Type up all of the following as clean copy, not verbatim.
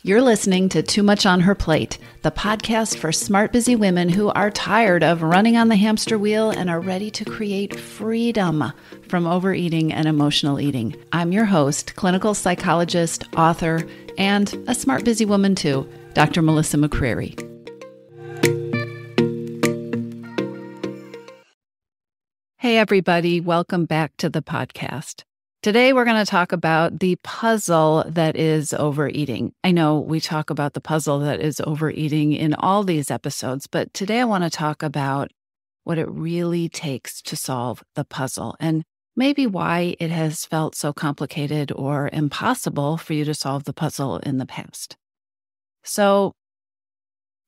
You're listening to Too Much on Her Plate, the podcast for smart, busy women who are tired of running on the hamster wheel and are ready to create freedom from overeating and emotional eating. I'm your host, clinical psychologist, author, and a smart, busy woman too, Dr. Melissa McCreary. Hey, everybody. Welcome back to the podcast. Today, we're going to talk about the puzzle that is overeating. I know we talk about the puzzle that is overeating in all these episodes, but today I want to talk about what it really takes to solve the puzzle and maybe why it has felt so complicated or impossible for you to solve the puzzle in the past. So,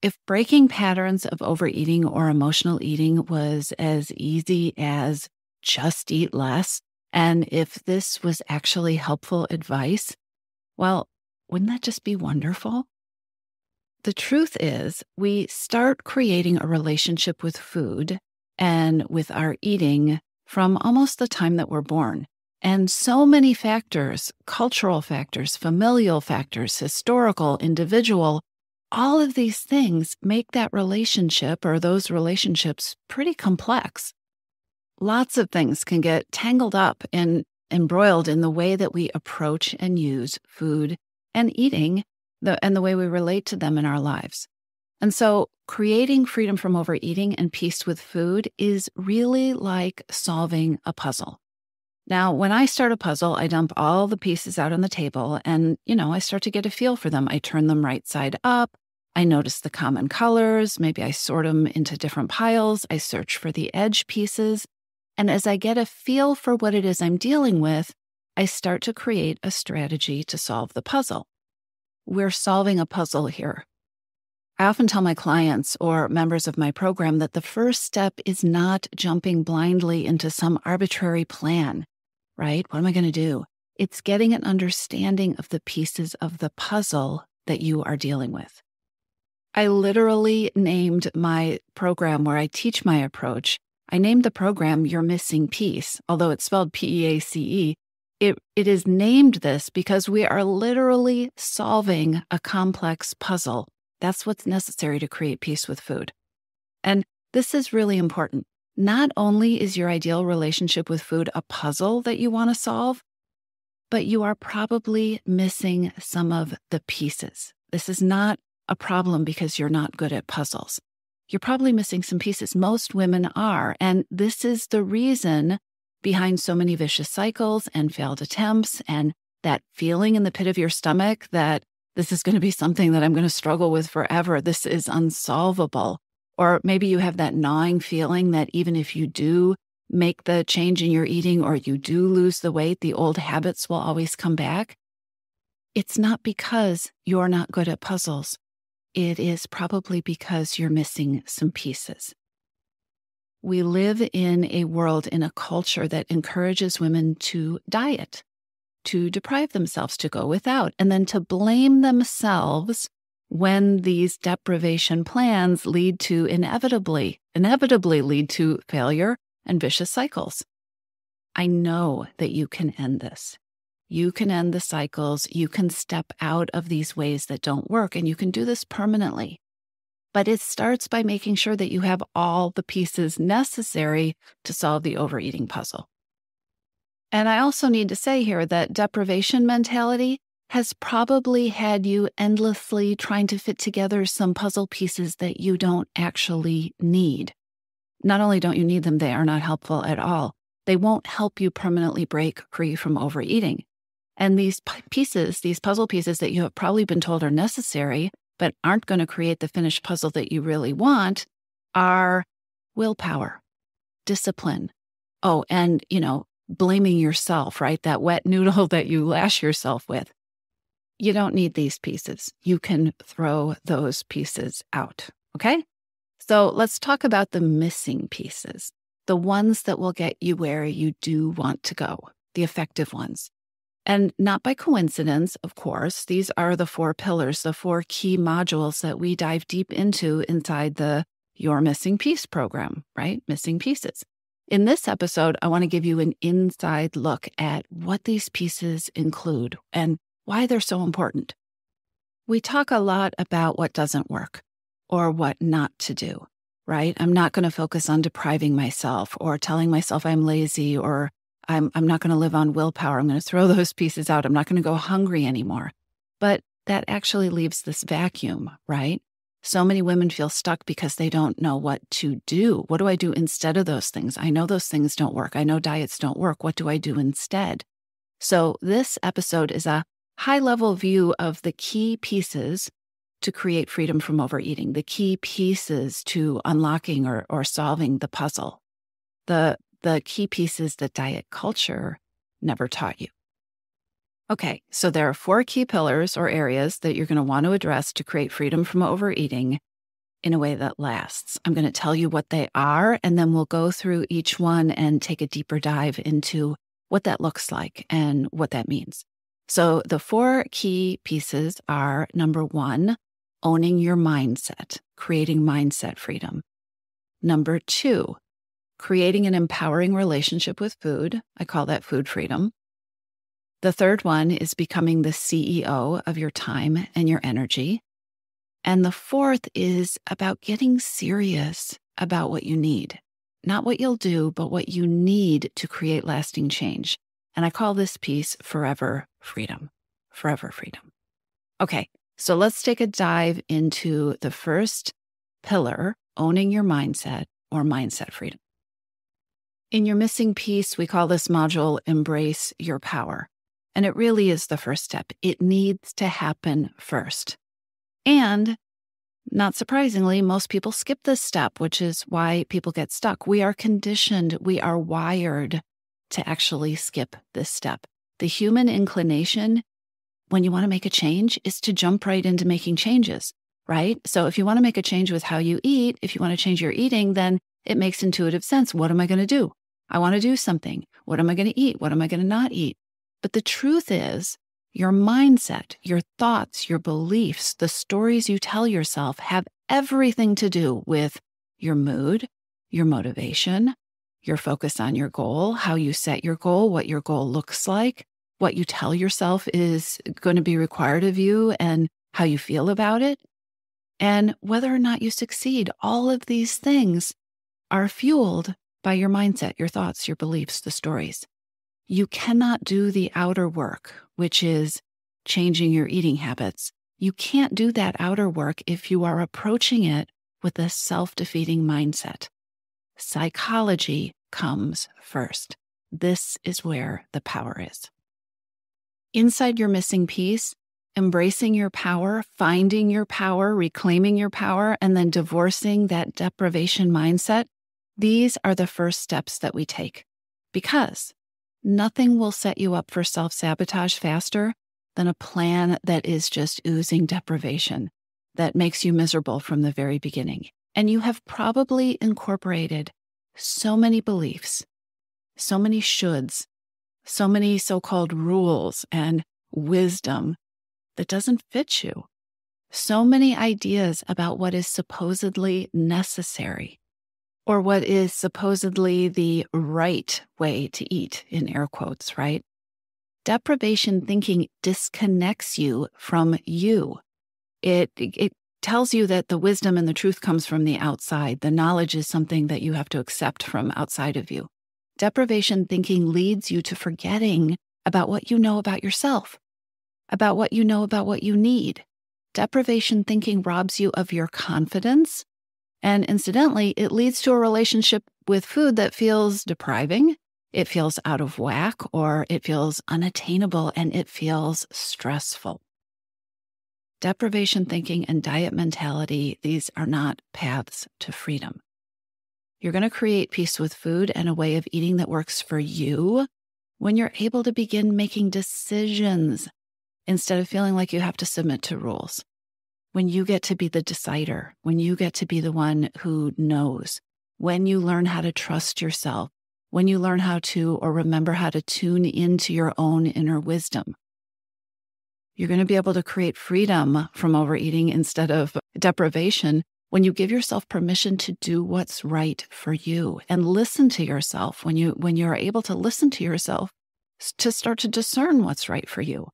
if breaking patterns of overeating or emotional eating was as easy as just eat less, and if this was actually helpful advice, well, wouldn't that just be wonderful? The truth is, we start creating a relationship with food and with our eating from almost the time that we're born. And so many factors, cultural factors, familial factors, historical, individual, all of these things make that relationship or those relationships pretty complex. Lots of things can get tangled up and embroiled in the way that we approach and use food and eating and the way we relate to them in our lives. And so creating freedom from overeating and peace with food is really like solving a puzzle. Now, when I start a puzzle, I dump all the pieces out on the table and, I start to get a feel for them. I turn them right side up. I notice the common colors. Maybe I sort them into different piles. I search for the edge pieces. And as I get a feel for what it is I'm dealing with, I start to create a strategy to solve the puzzle. We're solving a puzzle here. I often tell my clients or members of my program that the first step is not jumping blindly into some arbitrary plan, right? What am I going to do? It's getting an understanding of the pieces of the puzzle that you are dealing with. I literally named my program where I teach my approach. I named the program Your Missing Piece, although it's spelled P-E-A-C-E. It is named this because we are literally solving a complex puzzle. That's what's necessary to create peace with food. And this is really important. Not only is your ideal relationship with food a puzzle that you want to solve, but you are probably missing some of the pieces. This is not a problem because you're not good at puzzles. You're probably missing some pieces. Most women are. And this is the reason behind so many vicious cycles and failed attempts and that feeling in the pit of your stomach that this is going to be something that I'm going to struggle with forever. This is unsolvable. Or maybe you have that gnawing feeling that even if you do make the change in your eating or you do lose the weight, the old habits will always come back. It's not because you're not good at puzzles. It is probably because you're missing some pieces. We live in a world, in a culture that encourages women to diet, to deprive themselves, to go without, and then to blame themselves when these deprivation plans lead to inevitably lead to failure and vicious cycles. I know that you can end this. You can end the cycles. You can step out of these ways that don't work, and you can do this permanently. But it starts by making sure that you have all the pieces necessary to solve the overeating puzzle. And I also need to say here that deprivation mentality has probably had you endlessly trying to fit together some puzzle pieces that you don't actually need. Not only don't you need them, they are not helpful at all. They won't help you permanently break free from overeating. And these pieces, these puzzle pieces that you have probably been told are necessary, but aren't going to create the finished puzzle that you really want, are willpower, discipline. Oh, and, blaming yourself, right? That wet noodle that you lash yourself with. You don't need these pieces. You can throw those pieces out, okay? So let's talk about the missing pieces, the ones that will get you where you do want to go, the effective ones. And not by coincidence, of course, these are the 4 pillars, the 4 key modules that we dive deep into inside the Your Missing Piece program, right? Missing pieces. In this episode, I want to give you an inside look at what these pieces include and why they're so important. We talk a lot about what doesn't work or what not to do, right? I'm not going to focus on depriving myself or telling myself I'm lazy or I'm not going to live on willpower. I'm going to throw those pieces out. I'm not going to go hungry anymore. But that actually leaves this vacuum, right? So many women feel stuck because they don't know what to do. What do I do instead of those things? I know those things don't work. I know diets don't work. What do I do instead? So this episode is a high-level view of the key pieces to create freedom from overeating, the key pieces to unlocking or solving the puzzle, the key pieces that diet culture never taught you. Okay, so there are 4 key pillars or areas that you're going to want to address to create freedom from overeating in a way that lasts. I'm going to tell you what they are, and then we'll go through each one and take a deeper dive into what that looks like and what that means. So the 4 key pieces are, number 1, owning your mindset, creating mindset freedom. Number 2, creating an empowering relationship with food. I call that food freedom. The third one is becoming the CEO of your time and your energy. And the fourth is about getting serious about what you need. Not what you'll do, but what you need to create lasting change. And I call this piece forever freedom. Forever freedom. Okay, so let's take a dive into the first pillar, owning your mindset or mindset freedom. In your missing piece, we call this module Embrace Your Power. And it really is the first step. It needs to happen first. And not surprisingly, most people skip this step, which is why people get stuck. We are conditioned, we are wired to actually skip this step. The human inclination, when you want to make a change, is to jump right into making changes, right? So if you want to make a change with how you eat, if you want to change your eating, then it makes intuitive sense. What am I going to do? I want to do something. What am I going to eat? What am I going to not eat? But the truth is, your mindset, your thoughts, your beliefs, the stories you tell yourself have everything to do with your mood, your motivation, your focus on your goal, how you set your goal, what your goal looks like, what you tell yourself is going to be required of you, and how you feel about it, and whether or not you succeed. All of these things are fueled by your mindset, your thoughts, your beliefs, the stories. You cannot do the outer work, which is changing your eating habits. You can't do that outer work if you are approaching it with a self-defeating mindset. Psychology comes first. This is where the power is. Inside your missing piece, embracing your power, finding your power, reclaiming your power, and then divorcing that deprivation mindset, these are the first steps that we take. Because nothing will set you up for self-sabotage faster than a plan that is just oozing deprivation, that makes you miserable from the very beginning. And you have probably incorporated so many beliefs, so many shoulds, so many so-called rules and wisdom that doesn't fit you. So many ideas about what is supposedly necessary, or what is supposedly the right way to eat, in air quotes, right? Deprivation thinking disconnects you from you. It tells you that the wisdom and the truth comes from the outside. The knowledge is something that you have to accept from outside of you. Deprivation thinking leads you to forgetting about what you know about yourself, about what you know about what you need. Deprivation thinking robs you of your confidence. And incidentally, it leads to a relationship with food that feels depriving, it feels out of whack, or it feels unattainable, and it feels stressful. Deprivation thinking and diet mentality, these are not paths to freedom. You're going to create peace with food and a way of eating that works for you when you're able to begin making decisions instead of feeling like you have to submit to rules. When you get to be the decider, when you get to be the one who knows, when you learn how to trust yourself, when you learn how to or remember how to tune into your own inner wisdom, you're going to be able to create freedom from overeating instead of deprivation when you give yourself permission to do what's right for you and listen to yourself. When you're able to listen to yourself, to start to discern what's right for you.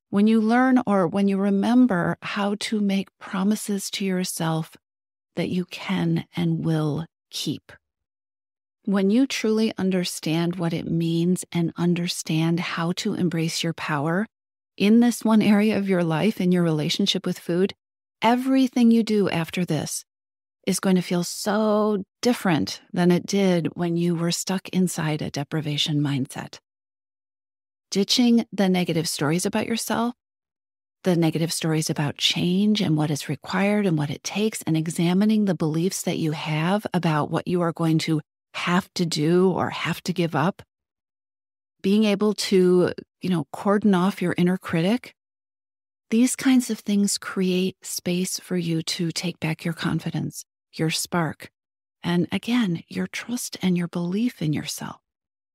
When you learn or when you remember how to make promises to yourself that you can and will keep. When you truly understand what it means and understand how to embrace your power in this one area of your life, in your relationship with food, everything you do after this is going to feel so different than it did when you were stuck inside a deprivation mindset. Ditching the negative stories about yourself, the negative stories about change and what is required and what it takes, and examining the beliefs that you have about what you are going to have to do or have to give up. Being able to, cordon off your inner critic. These kinds of things create space for you to take back your confidence, your spark, and again, your trust and your belief in yourself.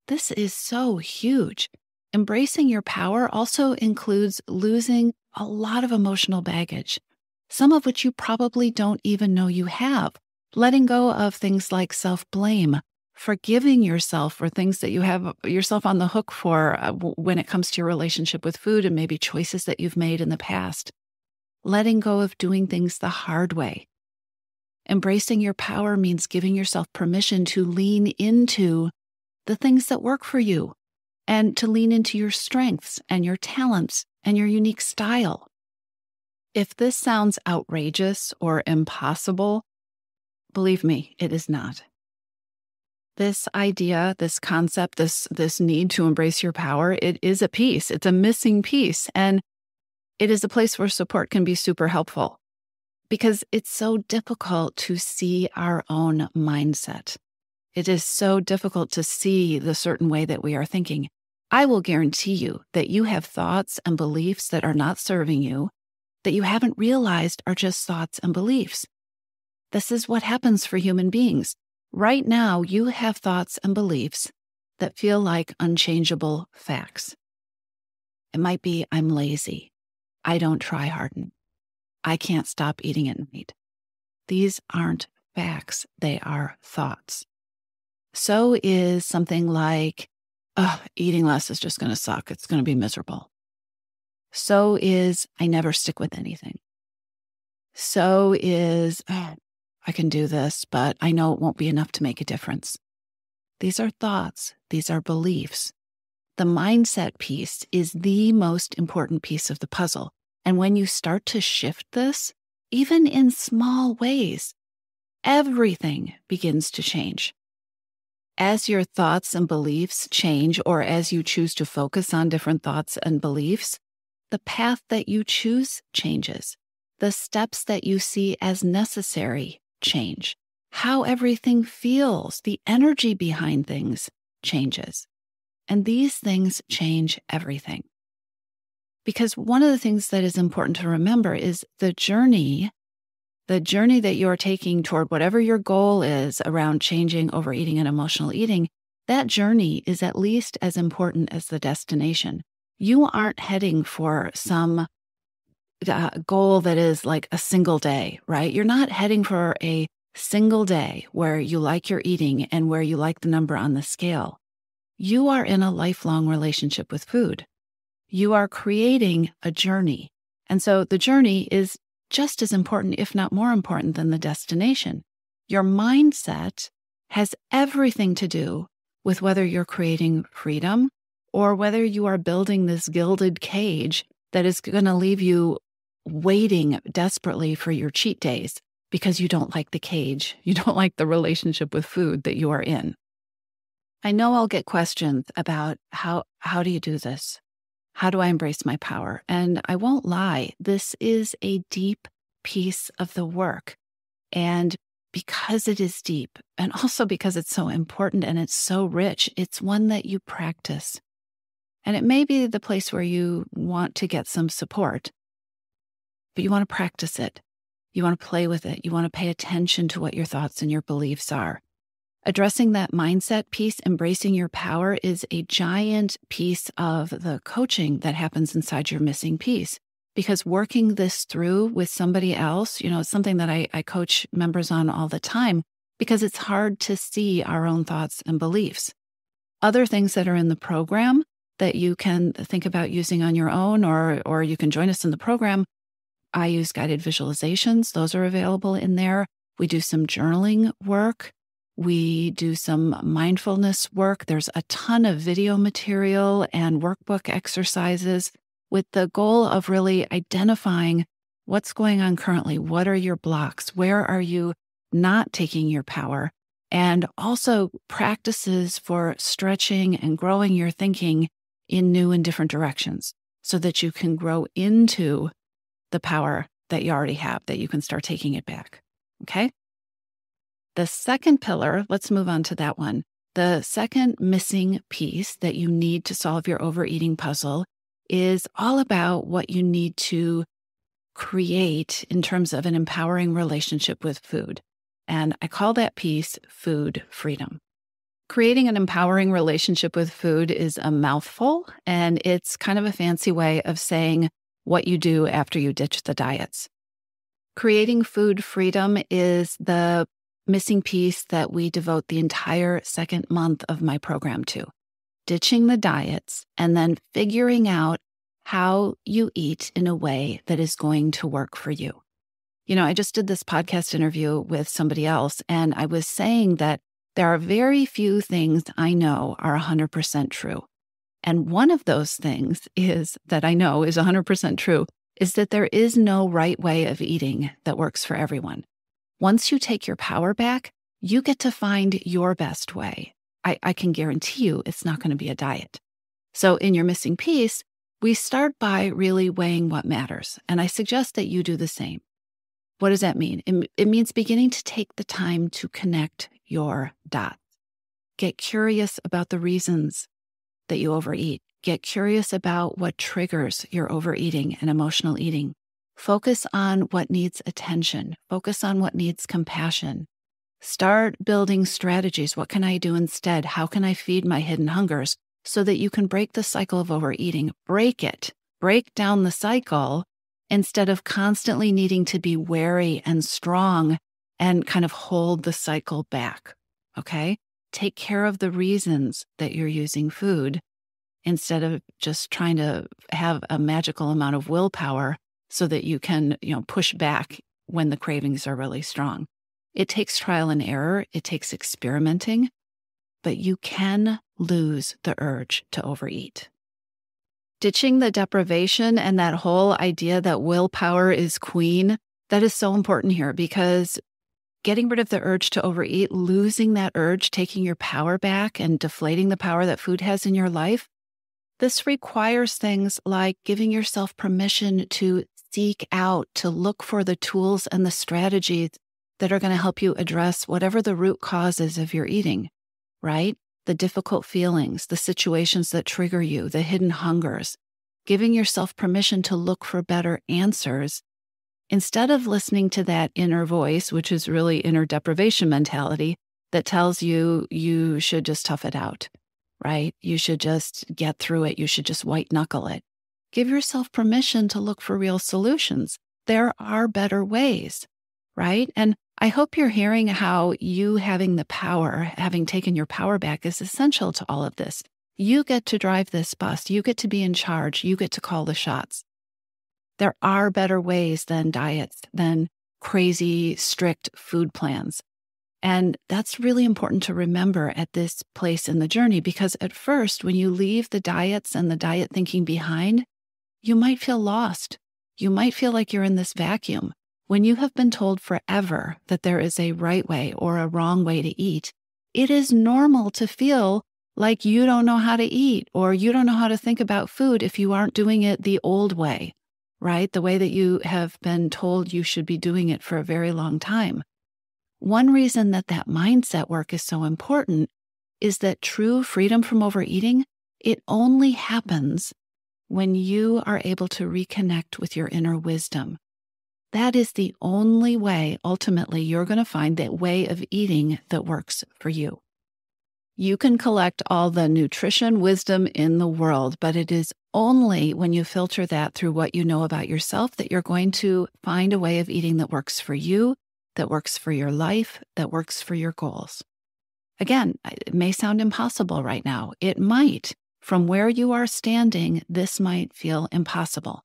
This is so huge. Embracing your power also includes losing a lot of emotional baggage, some of which you probably don't even know you have. Letting go of things like self-blame, forgiving yourself for things that you have yourself on the hook for when it comes to your relationship with food and maybe choices that you've made in the past. Letting go of doing things the hard way. Embracing your power means giving yourself permission to lean into the things that work for you and to lean into your strengths and your talents and your unique style. If this sounds outrageous or impossible, believe me, it is not. This idea, this concept, this need to embrace your power, it is a piece. It's a missing piece. And it is a place where support can be super helpful because it's so difficult to see our own mindset. It is so difficult to see the certain way that we are thinking. I will guarantee you that you have thoughts and beliefs that are not serving you, that you haven't realized are just thoughts and beliefs. This is what happens for human beings. Right now, you have thoughts and beliefs that feel like unchangeable facts. It might be, I'm lazy. I don't try hard enough. I can't stop eating at night. These aren't facts. They are thoughts. So is something like, eating less is just going to suck. It's going to be miserable. So is, I never stick with anything. So is, I can do this, but I know it won't be enough to make a difference. These are thoughts. These are beliefs. The mindset piece is the most important piece of the puzzle. And when you start to shift this, even in small ways, everything begins to change. As your thoughts and beliefs change, or as you choose to focus on different thoughts and beliefs, the path that you choose changes. The steps that you see as necessary change. How everything feels, the energy behind things changes. And these things change everything. Because one of the things that is important to remember is the journey that you're taking toward whatever your goal is around changing overeating and emotional eating, that journey is at least as important as the destination. You aren't heading for some goal that is like a single day, right? You're not heading for a single day where you like your eating and where you like the number on the scale. You are in a lifelong relationship with food. You are creating a journey. And so the journey is just as important, if not more important, than the destination. Your mindset has everything to do with whether you're creating freedom or whether you are building this gilded cage that is going to leave you waiting desperately for your cheat days because you don't like the cage. You don't like the relationship with food that you are in. I know I'll get questions about how do you do this? How do I embrace my power? And I won't lie, this is a deep piece of the work. And because it is deep, and also because it's so important and it's so rich, it's one that you practice. And it may be the place where you want to get some support, but you want to practice it. You want to play with it. You want to pay attention to what your thoughts and your beliefs are. Addressing that mindset piece, embracing your power, is a giant piece of the coaching that happens inside your missing piece. Because working this through with somebody else, it's something that I coach members on all the time because it's hard to see our own thoughts and beliefs. Other things that are in the program that you can think about using on your own, or you can join us in the program. I use guided visualizations. Those are available in there. We do some journaling work. We do some mindfulness work. There's a ton of video material and workbook exercises with the goal of really identifying what's going on currently. What are your blocks? Where are you not taking your power? And also practices for stretching and growing your thinking in new and different directions so that you can grow into the power that you already have, that you can start taking it back. Okay? The second pillar, let's move on to that one. The second missing piece that you need to solve your overeating puzzle is all about what you need to create in terms of an empowering relationship with food. And I call that piece food freedom. Creating an empowering relationship with food is a mouthful, and it's kind of a fancy way of saying what you do after you ditch the diets. Creating food freedom is the missing piece that we devote the entire second month of my program to. Ditching the diets and then figuring out how you eat in a way that is going to work for you. You know, I just did this podcast interview with somebody else, and I was saying that there are very few things I know are 100% true. And one of those things is that I know is 100% true is that there is no right way of eating that works for everyone. Once you take your power back, you get to find your best way. I can guarantee you it's not going to be a diet. So in your missing piece, we start by really weighing what matters. And I suggest that you do the same. What does that mean? It means beginning to take the time to connect your dots. Get curious about the reasons that you overeat. Get curious about what triggers your overeating and emotional eating. Focus on what needs attention. Focus on what needs compassion. Start building strategies. What can I do instead? How can I feed my hidden hungers so that you can break the cycle of overeating? Break it. Break down the cycle instead of constantly needing to be wary and strong and kind of hold the cycle back. Okay? Take care of the reasons that you're using food instead of just trying to have a magical amount of willpower so that you can, push back when the cravings are really strong. It takes trial and error. It takes experimenting, but you can lose the urge to overeat. Ditching the deprivation and that whole idea that willpower is queen, that is so important here because getting rid of the urge to overeat, losing that urge, taking your power back and deflating the power that food has in your life, this requires things like giving yourself permission to seek out, to look for the tools and the strategies that are going to help you address whatever the root cause is of your eating, right? The difficult feelings, the situations that trigger you, the hidden hungers, giving yourself permission to look for better answers instead of listening to that inner voice, which is really inner deprivation mentality that tells you you should just tough it out, right? You should just get through it. You should just white knuckle it. Give yourself permission to look for real solutions. There are better ways, right? And I hope you're hearing how you having the power, having taken your power back is essential to all of this. You get to drive this bus. You get to be in charge. You get to call the shots. There are better ways than diets, than crazy, strict food plans. And that's really important to remember at this place in the journey, because at first, when you leave the diets and the diet thinking behind, you might feel lost. You might feel like you're in this vacuum. When you have been told forever that there is a right way or a wrong way to eat, it is normal to feel like you don't know how to eat or you don't know how to think about food if you aren't doing it the old way, right? The way that you have been told you should be doing it for a very long time. One reason that mindset work is so important is that true freedom from overeating, it only happens when you are able to reconnect with your inner wisdom. That is the only way, ultimately, you're going to find that way of eating that works for you. You can collect all the nutrition wisdom in the world, but it is only when you filter that through what you know about yourself that you're going to find a way of eating that works for you, that works for your life, that works for your goals. Again, it may sound impossible right now. It might, From where you are standing, this might feel impossible.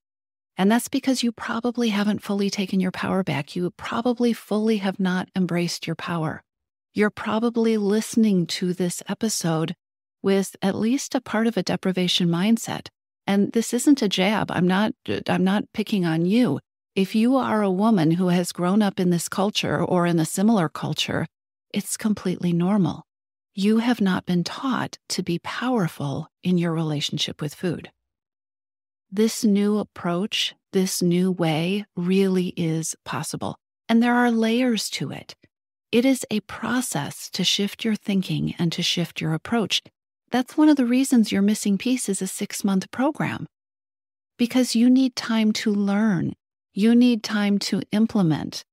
And that's because you probably haven't fully taken your power back. You probably fully have not embraced your power. You're probably listening to this episode with at least a part of a deprivation mindset. And this isn't a jab. I'm not picking on you. If you are a woman who has grown up in this culture or in a similar culture, it's completely normal. You have not been taught to be powerful in your relationship with food. This new approach, this new way really is possible. And there are layers to it. It is a process to shift your thinking and to shift your approach. That's one of the reasons your missing piece is a 6-month program. Because you need time to learn. You need time to implement.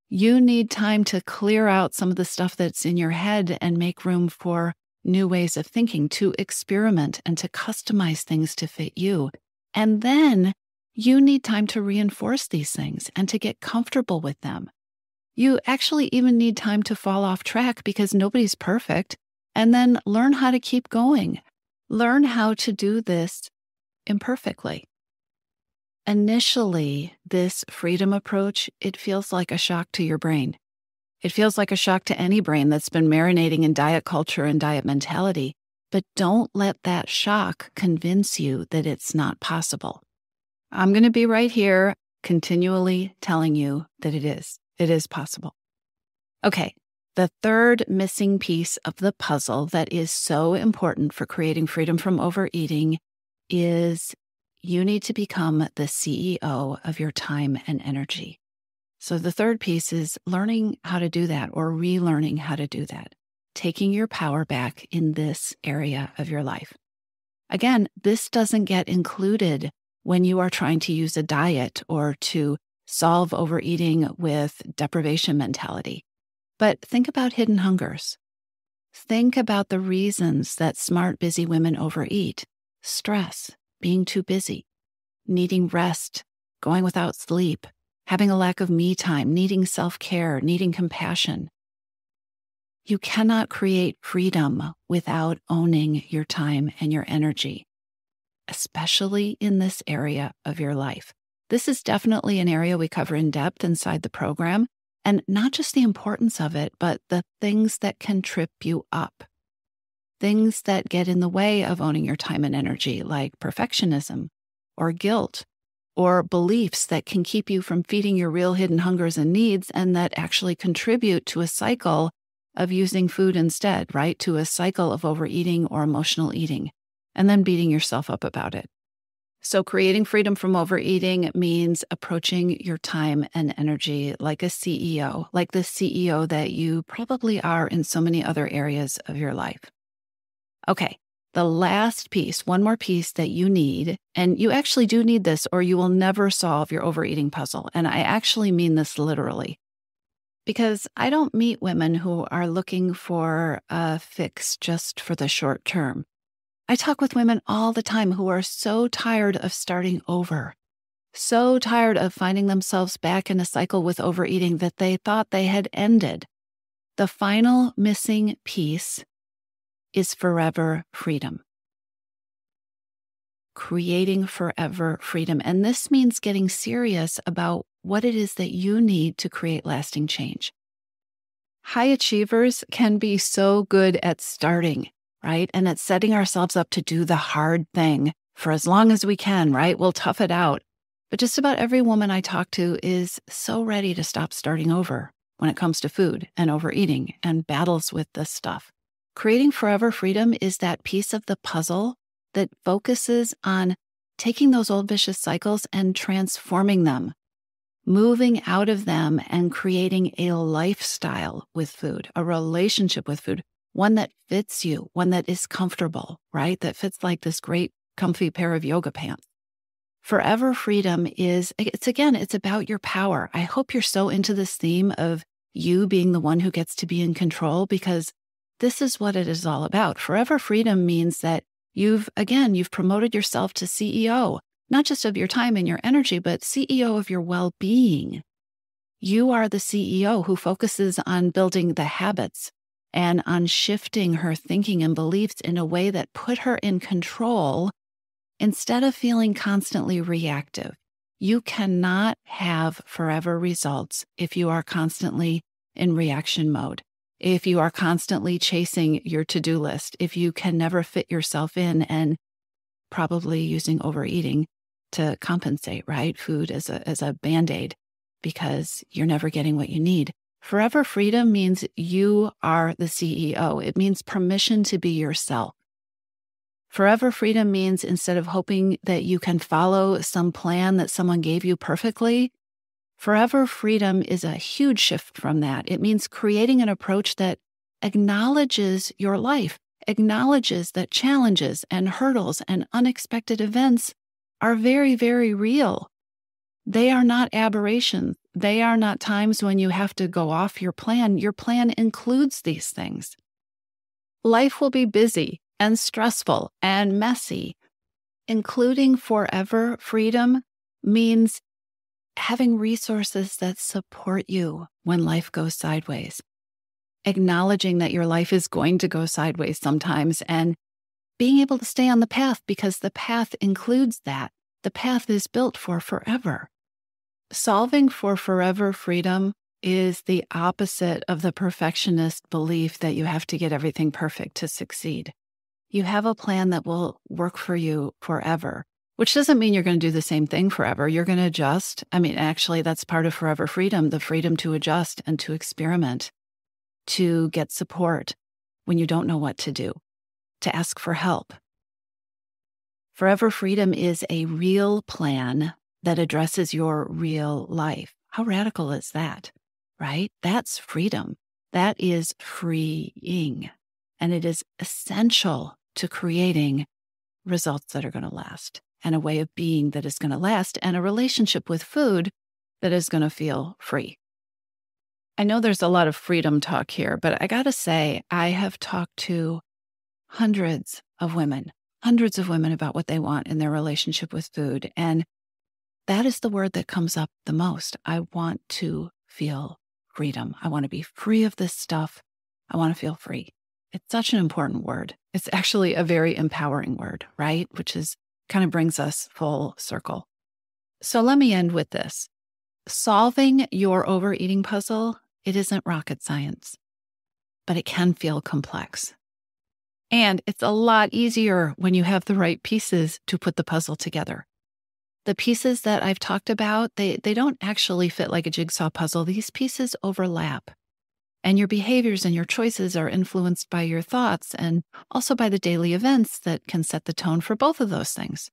You need time to clear out some of the stuff that's in your head and make room for new ways of thinking, to experiment and to customize things to fit you. And then you need time to reinforce these things and to get comfortable with them. You actually even need time to fall off track because nobody's perfect, and then learn how to keep going. Learn how to do this imperfectly. Initially, this freedom approach, it feels like a shock to your brain. It feels like a shock to any brain that's been marinating in diet culture and diet mentality. But don't let that shock convince you that it's not possible. I'm going to be right here continually telling you that it is. It is possible. Okay, the third missing piece of the puzzle that is so important for creating freedom from overeating is you need to become the CEO of your time and energy. So the third piece is learning how to do that or relearning how to do that. Taking your power back in this area of your life. Again, this doesn't get included when you are trying to use a diet or to solve overeating with deprivation mentality. But think about hidden hungers. Think about the reasons that smart, busy women overeat. Stress, being too busy, needing rest, going without sleep, having a lack of me time, needing self-care, needing compassion. You cannot create freedom without owning your time and your energy, especially in this area of your life. This is definitely an area we cover in depth inside the program, and not just the importance of it, but the things that can trip you up. Things that get in the way of owning your time and energy, like perfectionism or guilt or beliefs that can keep you from feeding your real hidden hungers and needs and that actually contribute to a cycle of using food instead, right? To a cycle of overeating or emotional eating, and then beating yourself up about it. So creating freedom from overeating means approaching your time and energy like a CEO, like the CEO that you probably are in so many other areas of your life. Okay, the last piece, one more piece that you need, and you actually do need this or you will never solve your overeating puzzle. And I actually mean this literally. Because I don't meet women who are looking for a fix just for the short term. I talk with women all the time who are so tired of starting over, so tired of finding themselves back in a cycle with overeating that they thought they had ended. The final missing piece is forever freedom. Creating forever freedom. And this means getting serious about what it is that you need to create lasting change. High achievers can be so good at starting, right? And at setting ourselves up to do the hard thing for as long as we can, right? We'll tough it out. But just about every woman I talk to is so ready to stop starting over when it comes to food and overeating and battles with this stuff. Creating forever freedom is that piece of the puzzle that focuses on taking those old vicious cycles and transforming them, moving out of them and creating a lifestyle with food, a relationship with food, one that fits you, one that is comfortable, right? That fits like this great comfy pair of yoga pants. Forever freedom it's about your power. I hope you're so into this theme of you being the one who gets to be in control, because this is what it is all about. Forever freedom means that you've promoted yourself to CEO, not just of your time and your energy, but CEO of your well-being. You are the CEO who focuses on building the habits and on shifting her thinking and beliefs in a way that put her in control instead of feeling constantly reactive. You cannot have forever results if you are constantly in reaction mode, if you are constantly chasing your to-do list, if you can never fit yourself in and probably using overeating to compensate, right? Food as a Band-Aid because you're never getting what you need. Forever freedom means you are the CEO. It means permission to be yourself. Forever freedom means instead of hoping that you can follow some plan that someone gave you perfectly, forever freedom is a huge shift from that. It means creating an approach that acknowledges your life, acknowledges that challenges and hurdles and unexpected events are very, very real. They are not aberrations. They are not times when you have to go off your plan. Your plan includes these things. Life will be busy and stressful and messy. Including forever freedom means having resources that support you when life goes sideways. Acknowledging that your life is going to go sideways sometimes and being able to stay on the path because the path includes that. The path is built for forever. Solving for forever freedom is the opposite of the perfectionist belief that you have to get everything perfect to succeed. You have a plan that will work for you forever, which doesn't mean you're going to do the same thing forever. You're going to adjust. Actually, that's part of forever freedom, the freedom to adjust and to experiment, to get support when you don't know what to do, to ask for help. Forever freedom is a real plan that addresses your real life. How radical is that, right? That's freedom. That is freeing. And it is essential to creating results that are going to last and a way of being that is going to last and a relationship with food that is going to feel free. I know there's a lot of freedom talk here, but I got to say, I have talked to hundreds of women about what they want in their relationship with food. And that is the word that comes up the most. I want to feel freedom. I want to be free of this stuff. I want to feel free. It's such an important word. It's actually a very empowering word, right? Which is kind of brings us full circle. So let me end with this. Solving your overeating puzzle, it isn't rocket science, but it can feel complex. And it's a lot easier when you have the right pieces to put the puzzle together. The pieces that I've talked about, they don't actually fit like a jigsaw puzzle. These pieces overlap. And your behaviors and your choices are influenced by your thoughts and also by the daily events that can set the tone for both of those things.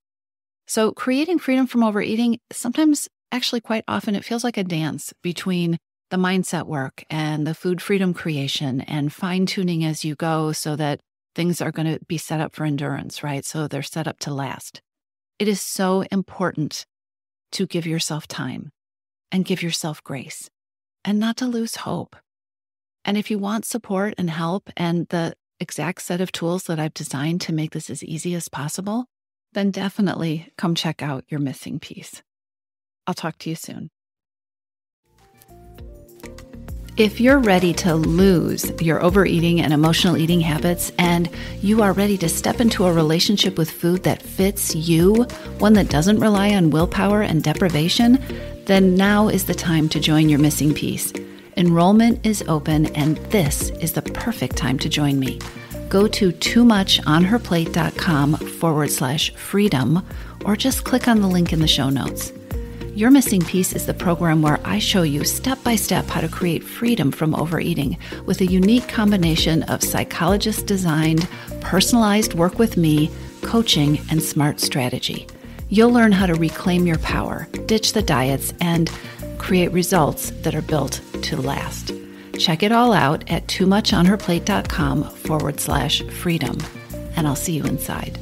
So creating freedom from overeating, sometimes, actually quite often, it feels like a dance between the mindset work and the food freedom creation and fine-tuning as you go so that things are going to be set up for endurance, right? So they're set up to last. It is so important to give yourself time and give yourself grace and not to lose hope. And if you want support and help and the exact set of tools that I've designed to make this as easy as possible, then definitely come check out your missing piece. I'll talk to you soon. If you're ready to lose your overeating and emotional eating habits and you are ready to step into a relationship with food that fits you, one that doesn't rely on willpower and deprivation, then now is the time to join your missing piece. Enrollment is open and this is the perfect time to join me. Go to toomuchonherplate.com/freedom or just click on the link in the show notes. Your Missing Piece is the program where I show you step-by-step how to create freedom from overeating with a unique combination of psychologist-designed, personalized work with me, coaching, and smart strategy. You'll learn how to reclaim your power, ditch the diets, and create results that are built to last. Check it all out at toomuchonherplate.com/freedom, and I'll see you inside.